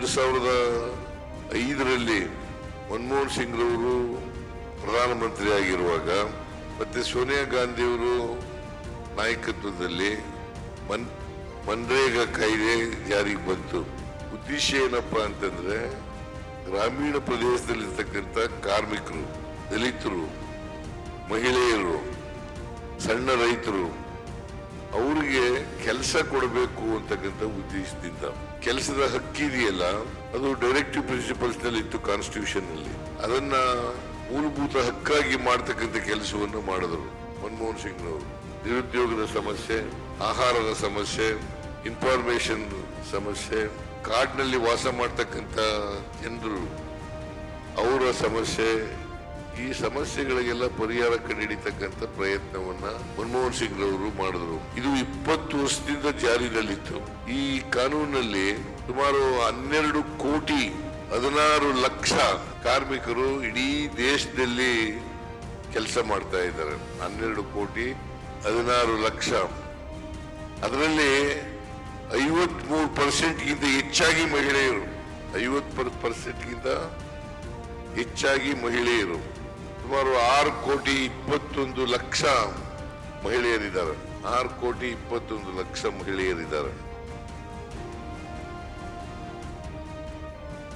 2005ರಲ್ಲಿ ಮನಮೋಹನ್ ಸಿಂಗ್ ರವರು ಪ್ರಧಾನಮಂತ್ರಿ ಆಗಿರುವಾಗ ಮತ್ತೆ ಸೋನಿಯಾ ಗಾಂಧಿಯವರು ನಾಯಕತ್ವದಲ್ಲಿ ಮನ್ರೇಗಾ ಕಾಯ್ದೆ ಜಾರಿಗೆ ಬಂತು. ಉದ್ದೇಶ ಏನಪ್ಪಾ ಅಂತಂದ್ರೆ ಗ್ರಾಮೀಣ ಪ್ರದೇಶದಲ್ಲಿರ್ತಕ್ಕಂಥ ಕಾರ್ಮಿಕರು, ದಲಿತರು, ಮಹಿಳೆಯರು, ಸಣ್ಣ ರೈತರು ಅವರಿಗೆ ಕೆಲಸ ಕೊಡಬೇಕು ಅಂತಕ್ಕಂಥ ಉದ್ದೇಶದಿಂದ ಕೆಲಸದ ಹಕ್ಕಿದೆಯಲ್ಲ ಅದು ಡೈರೆಕ್ಟಿವ್ ಪ್ರಿನ್ಸಿಪಲ್ಸ್ ನಲ್ಲಿ ಇತ್ತು, ಕಾನ್ಸ್ಟಿಟ್ಯೂಷನ್ ನಲ್ಲಿ. ಅದನ್ನ ಮೂಲಭೂತ ಹಕ್ಕಾಗಿ ಮಾಡ್ತಕ್ಕಂಥ ಕೆಲಸವನ್ನು ಮಾಡಿದ್ರು ಮನಮೋಹನ್ ಸಿಂಗ್ ಅವರು. ನಿರುದ್ಯೋಗದ ಸಮಸ್ಯೆ, ಆಹಾರದ ಸಮಸ್ಯೆ, ಇನ್ಫಾರ್ಮೇಶನ್ ಸಮಸ್ಯೆ, ಕಾಡಿನಲ್ಲಿ ವಾಸ ಮಾಡ್ತಕ್ಕಂಥ ಜನರು ಅವರ ಸಮಸ್ಯೆ, ಈ ಸಮಸ್ಯೆಗಳಿಗೆಲ್ಲ ಪರಿಹಾರ ಕಂಡುಹಿಡಿತಕ್ಕಂಥ ಪ್ರಯತ್ನವನ್ನ ಮನಮೋಹನ್ ಸಿಂಗ್ ಅವರು ಮಾಡಿದ್ರು. ಇದು 20 ವರ್ಷದಿಂದ ಜಾರಿಯಲ್ಲಿತ್ತು. ಈ ಕಾನೂನಲ್ಲಿ ಸುಮಾರು 12,16 ಲಕ್ಷ ಕಾರ್ಮಿಕರು ಇಡೀ ದೇಶದಲ್ಲಿ ಕೆಲಸ ಮಾಡ್ತಾ ಇದ್ದಾರೆ. 12,16 ಲಕ್ಷ. ಅದರಲ್ಲಿ 53%ಗಿಂತ ಹೆಚ್ಚಾಗಿ ಮಹಿಳೆಯರು. 50%ಗಿಂತ ಹೆಚ್ಚಾಗಿ ಮಹಿಳೆಯರು. ಸುಮಾರು 6,21,00,000 ಮಹಿಳೆಯರಿದ್ದಾರೆ. 6,21,00,000 ಮಹಿಳೆಯರಿದ್ದಾರೆ.